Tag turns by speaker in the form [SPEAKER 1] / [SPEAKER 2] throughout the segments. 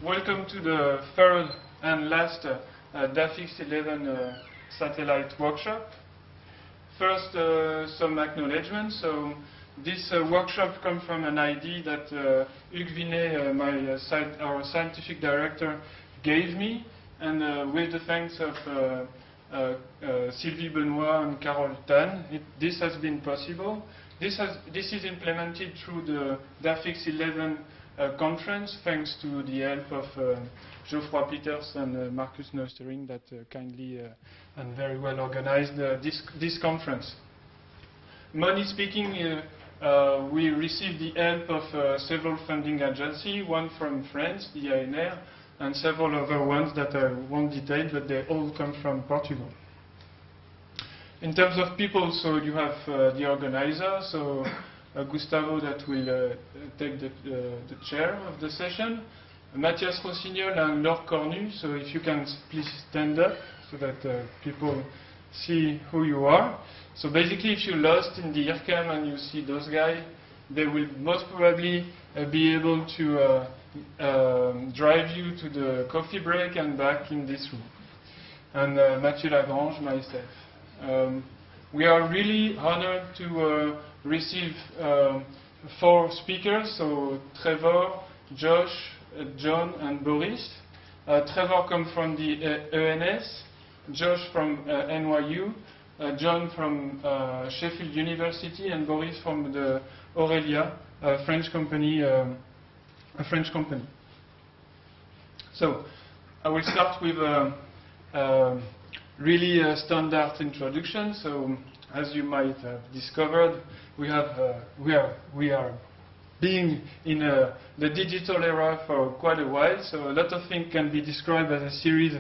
[SPEAKER 1] Welcome to the third and last DAFX11 satellite workshop. First, some acknowledgements. So this workshop comes from an idea that Hugues Vinet, our scientific director, gave me, and with the thanks of Sylvie Benoit and Carole Tan, this has been possible. This is implemented through the DAFX11 conference, thanks to the help of Geoffroy Peters and Marcus Neustering that kindly and very well organized this conference. Money speaking, we received the help of several funding agencies, one from France, the ANR, and several other ones that I won't detail, but they all come from Portugal. In terms of people, so you have the organizer, so Gustavo that will take the chair of the session, Mathias Rossignol and Laure Cornu, so if you can please stand up so that people see who you are. So basically if you're lost in the Ircam and you see those guys, they will most probably be able to drive you to the coffee break and back in this room. And Mathieu Lagrange, myself. We are really honored to receive 4 speakers, so Trevor, Josh, John and Boris. Trevor comes from the ENS, Josh from NYU, John from Sheffield University, and Boris from the Aurelia, a French company. So I will start with a really standard introduction. So as you might have discovered, we are being in the digital era for quite a while, so a lot of things can be described as a series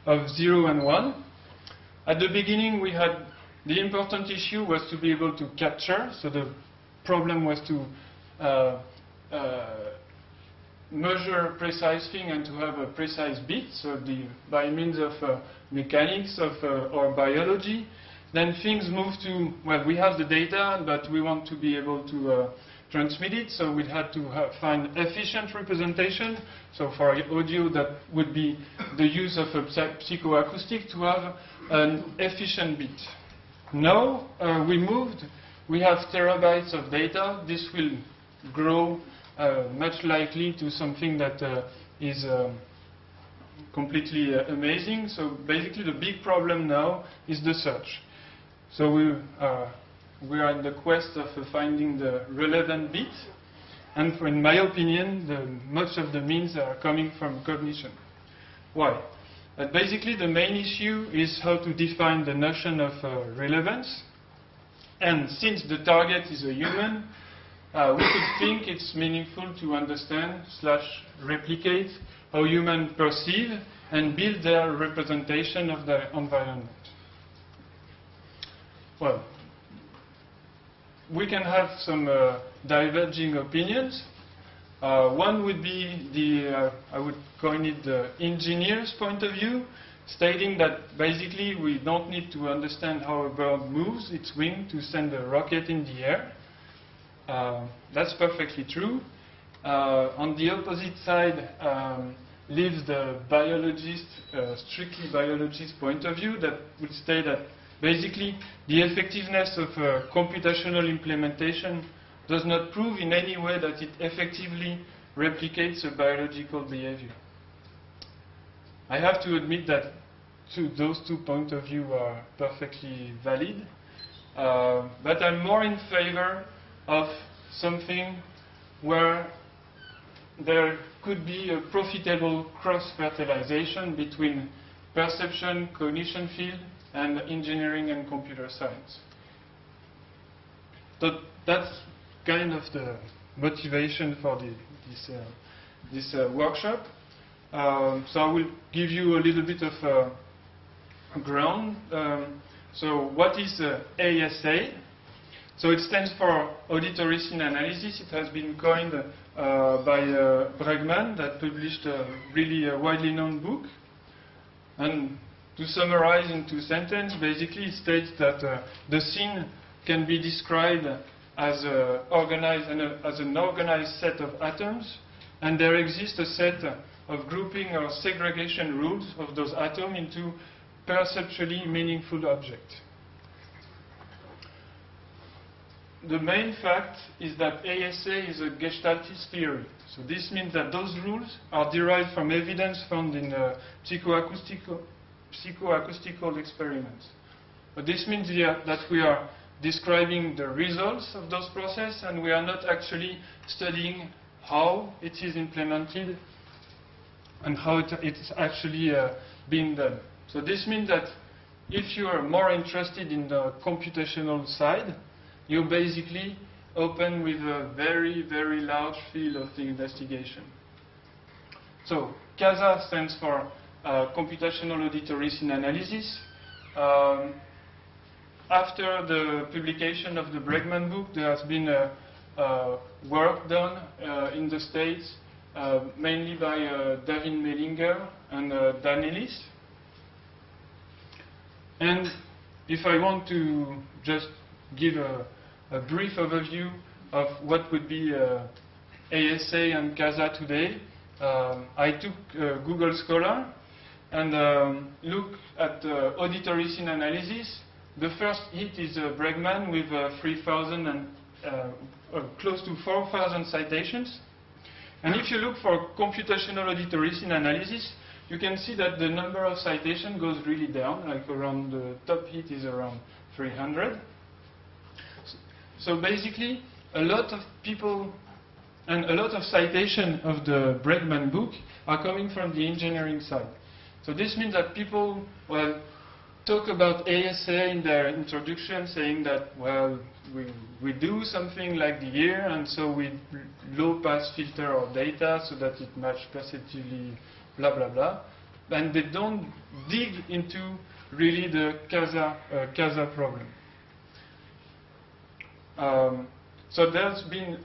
[SPEAKER 1] of 0 and 1. At the beginning, we had the important issue was to be able to capture, so the problem was to measure precise thing and to have a precise bit, so by means of mechanics or biology. Then things moved to, well, we have the data, but we want to be able to transmit it, so we had to find efficient representation. So for audio, that would be the use of a psychoacoustic to have an efficient bit. Now we have terabytes of data. This will grow much likely to something that is completely amazing. So basically the big problem now is the search. So we are in the quest of finding the relevant bit, and in my opinion, much of the means are coming from cognition. Why? Basically, the main issue is how to define the notion of relevance, and since the target is a human, we could think it's meaningful to understand / replicate how humans perceive and build their representation of their environment. Well, we can have some diverging opinions. One would be I would coin it the engineer's point of view, stating that basically we don't need to understand how a bird moves its wing to send a rocket in the air. That's perfectly true. On the opposite side lives the biologist, strictly biologist point of view that would state that basically the effectiveness of computational implementation does not prove in any way that it effectively replicates a biological behavior. I have to admit that those 2 points of view are perfectly valid, but I'm more in favor of something where there could be a profitable cross-fertilization between perception, cognition field, and engineering and computer science. So that's kind of the motivation for this workshop. So I will give you a little bit of ground. So what is ASA? So it stands for Auditory Scene Analysis. It has been coined by Bregman, that published a really widely known book. And to summarize in 2 sentences, basically it states that the scene can be described as an organized set of atoms, and there exists a set of grouping or segregation rules of those atoms into perceptually meaningful objects. The main fact is that ASA is a Gestaltist theory. So this means that those rules are derived from evidence found in psychoacoustical experiments. But this means that we are describing the results of those processes, and we are not actually studying how it is implemented and how it's actually being done. So this means that if you are more interested in the computational side, you basically open with a very, very large field of the investigation. So CASA stands for Computational Auditory Scene Analysis. After the publication of the Bregman book, there has been work done in the States, mainly by David Mellinger and Dan Ellis. And if I want to just give a brief overview of what would be ASA and CASA today, I took Google Scholar and look at auditory scene analysis. The first hit is Bregman with 3,000 and close to 4,000 citations. And if you look for computational auditory scene analysis, you can see that the number of citations goes really down, like around the top hit is around 300. So basically, a lot of people and a lot of citations of the Bregman book are coming from the engineering side. So this means that people, well, talk about ASA in their introduction, saying that, well, we do something like the ear, and so we low-pass filter our data so that it matches perceptively, blah, blah, blah. And they don't dig into really the CASA problem. So there's been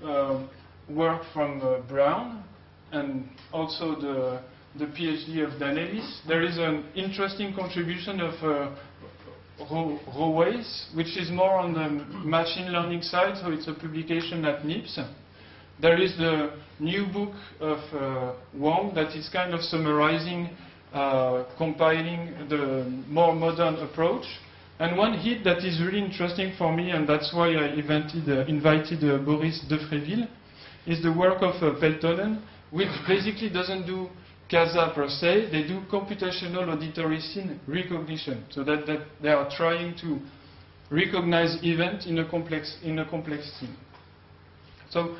[SPEAKER 1] work from Brown and also the PhD of Dan Ellis. There is an interesting contribution of Roways, which is more on the machine learning side, so it's a publication at NIPS. There is the new book of Wang that is kind of summarizing, compiling the more modern approach. And one hit that is really interesting for me, and that's why I invited Boris Defréville, is the work of Peltonen, which basically doesn't do CASA per se, they do computational auditory scene recognition, so that they are trying to recognize events in a complex scene. So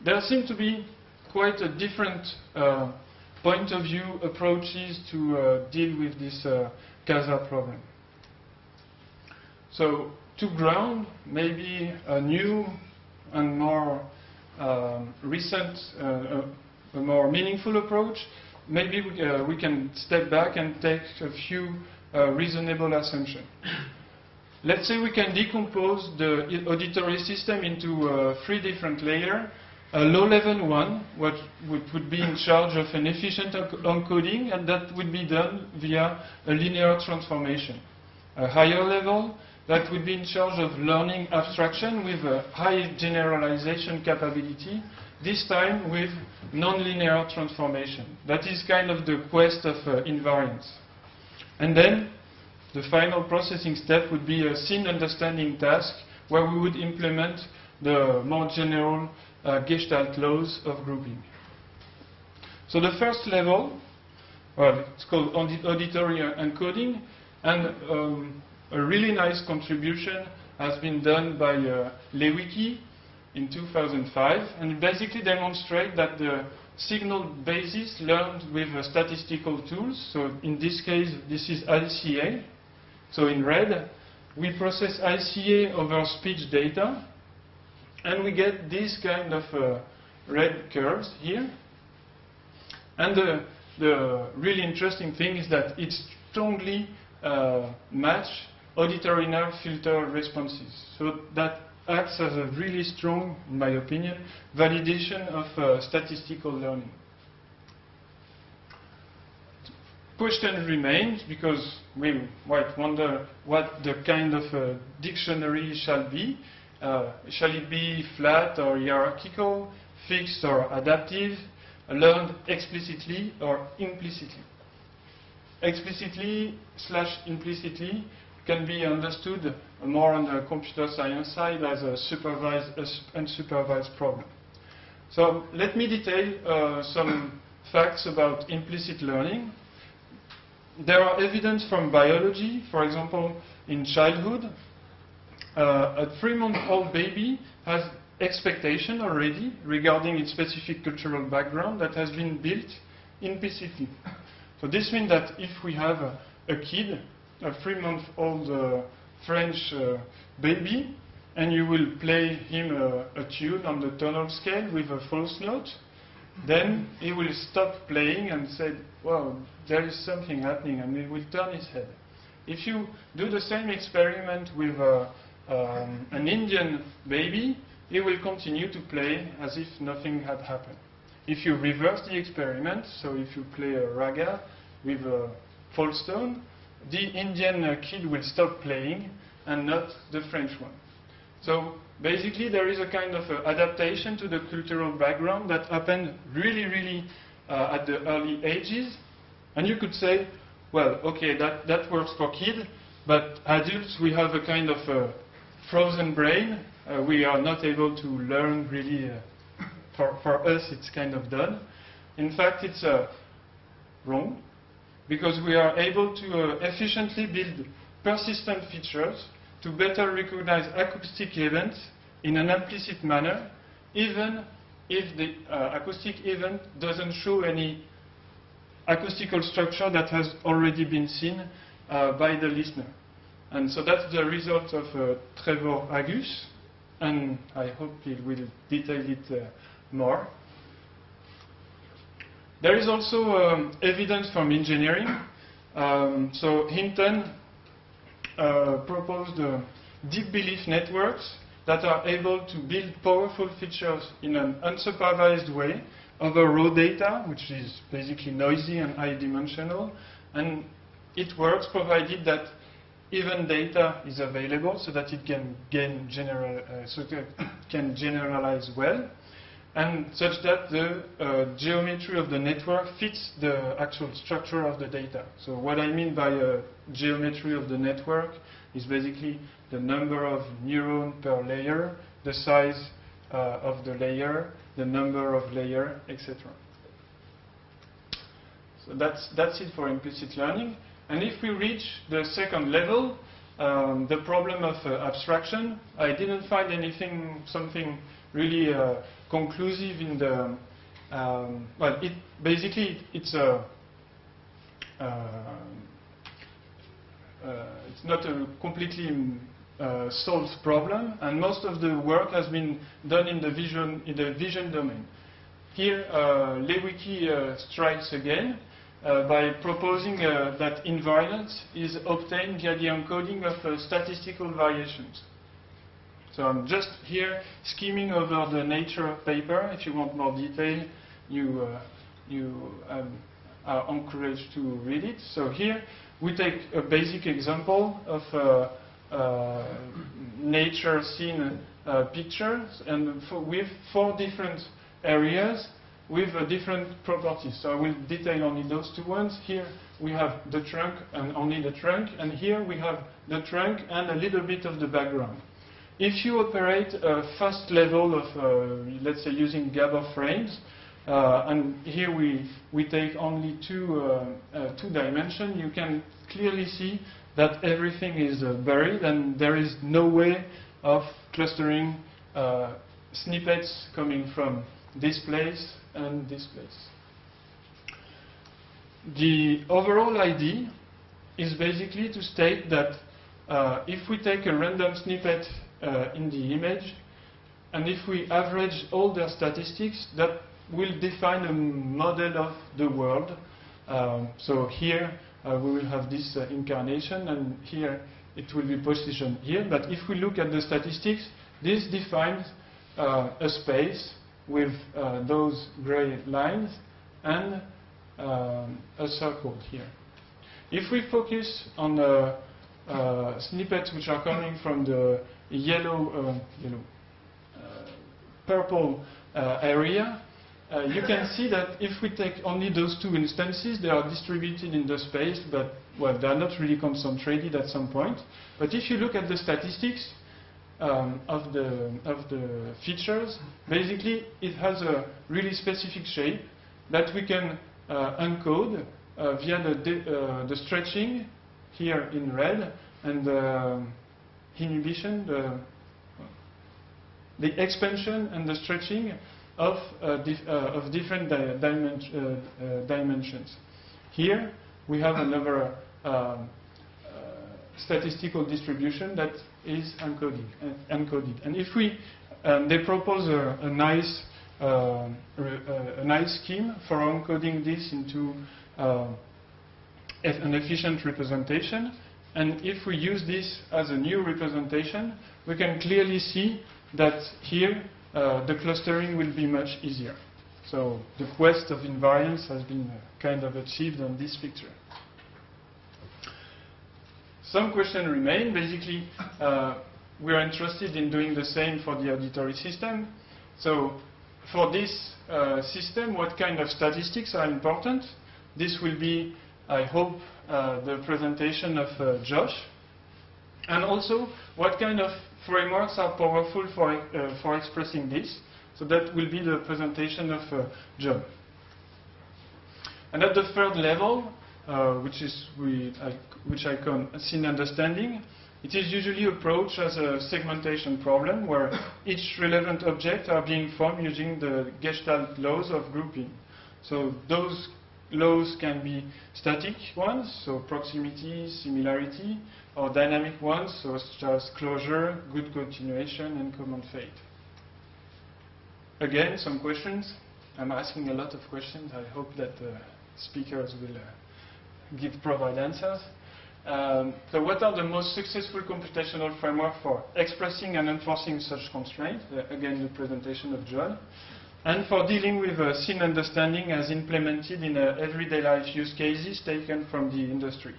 [SPEAKER 1] there seem to be quite a different point of view approaches to deal with this CASA problem. So to ground maybe a new and more recent, a more meaningful approach, maybe we can step back and take a few reasonable assumptions. Let's say we can decompose the auditory system into 3 different layers. A low-level one, which would be in charge of an efficient encoding, and that would be done via a linear transformation. A higher level, that would be in charge of learning abstraction with a high generalization capability, this time with nonlinear transformation. That is kind of the quest of invariance. And then the final processing step would be a scene understanding task where we would implement the more general Gestalt laws of grouping. So the first level, well, it's called auditory encoding, and a really nice contribution has been done by Lewicki in 2005, and it basically demonstrates that the signal basis learned with statistical tools, so in this case this is ICA, so in red we process ICA over speech data, and we get this kind of red curves here. And the really interesting thing is that it strongly match auditory nerve filter responses. So that acts as a really strong, in my opinion, validation of statistical learning. Question remains, because we might wonder what the kind of dictionary shall be. Shall it be flat or hierarchical, fixed or adaptive? learned explicitly or implicitly. Explicitly/implicitly can be understood more on the computer science side as a supervised, unsupervised problem. So let me detail some facts about implicit learning. There are evidence from biology, for example, in childhood. A 3-month-old baby has expectation already regarding its specific cultural background that has been built implicitly. So this means that if we have a kid, a 3-month-old French baby, and you will play him a tune on the tonal scale with a false note, then he will stop playing and say, well, there is something happening, and he will turn his head. If you do the same experiment with an Indian baby, he will continue to play as if nothing had happened. If you reverse the experiment, so if you play a raga with a false tone, the Indian kid will stop playing and not the French one. So basically there is a kind of adaptation to the cultural background that happened really at the early ages. And you could say, well, okay, that works for kids, but adults, we have a kind of frozen brain. We are not able to learn really. For us, it's kind of done. In fact, it's wrong, because we are able to efficiently build persistent features to better recognize acoustic events in an implicit manner, even if the acoustic event doesn't show any acoustical structure that has already been seen by the listener. And so that's the result of Trevor Agus, and I hope he will detail it more. There is also evidence from engineering. So Hinton proposed deep belief networks that are able to build powerful features in an unsupervised way over raw data, which is basically noisy and high dimensional, and it works provided that even data is available so that it can generalize well, and such that the geometry of the network fits the actual structure of the data. So what I mean by geometry of the network is basically the number of neurons per layer, the size of the layer, the number of layers, etc. So that's it for implicit learning. And if we reach the second level, the problem of abstraction, I didn't find something really conclusive in the, well, it's not a completely solved problem, and most of the work has been done in the vision domain. Here, Lewicki strikes again by proposing that invariance is obtained via the encoding of statistical variations. So I'm just here skimming over the Nature paper. If you want more detail, you are encouraged to read it. So here we take a basic example of nature scene pictures, and with 4 different areas with different properties. So I will detail only those 2 ones. Here we have the trunk and only the trunk, and here we have the trunk and a little bit of the background. If you operate a fast level of, let's say, using GABA frames, and here we take only 2 dimensions, you can clearly see that everything is buried, and there is no way of clustering snippets coming from this place and this place. The overall idea is basically to state that if we take a random snippet in the image, and if we average all their statistics, that will define a model of the world. So here we will have this incarnation, and here it will be positioned here. But if we look at the statistics, this defines a space with those gray lines and a circle here. If we focus on the snippets which are coming from the purple area, you can see that if we take only those two instances, they are distributed in the space, but well, they are not really concentrated at some point. But if you look at the statistics of the features, basically it has a really specific shape that we can encode via the stretching here in red and the inhibition, the expansion and the stretching of different dimensions. Here we have another statistical distribution that is encoded. And if we, they propose a nice scheme for encoding this into an efficient representation. And if we use this as a new representation, we can clearly see that here the clustering will be much easier. So the quest of invariance has been kind of achieved on this picture. Some questions remain. Basically, we are interested in doing the same for the auditory system. So for this system, what kind of statistics are important? This will be, I hope, the presentation of Josh. And also, what kind of frameworks are powerful for expressing this? So that will be the presentation of John. And at the third level, which I call scene understanding, it is usually approached as a segmentation problem where each relevant object are being formed using the Gestalt laws of grouping. So those laws can be static ones, so proximity, similarity, or dynamic ones, so such as closure, good continuation, and common fate. Again, some questions. I'm asking a lot of questions. I hope that speakers will provide answers. So what are the most successful computational frameworks for expressing and enforcing such constraints? Again, the presentation of John. And for dealing with scene understanding as implemented in everyday life use cases taken from the industry.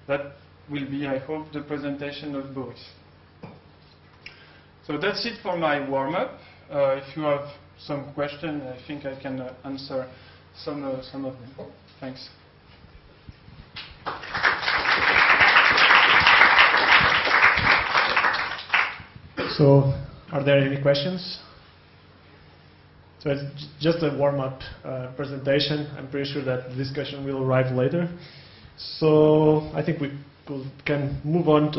[SPEAKER 1] That will be, I hope, the presentation of both. So that's it for my warm-up. If you have some questions, I think I can answer some of them. Thanks.
[SPEAKER 2] So, are there any questions? So it's just a warm-up presentation. I'm pretty sure that the discussion will arrive later. So I think we can move on to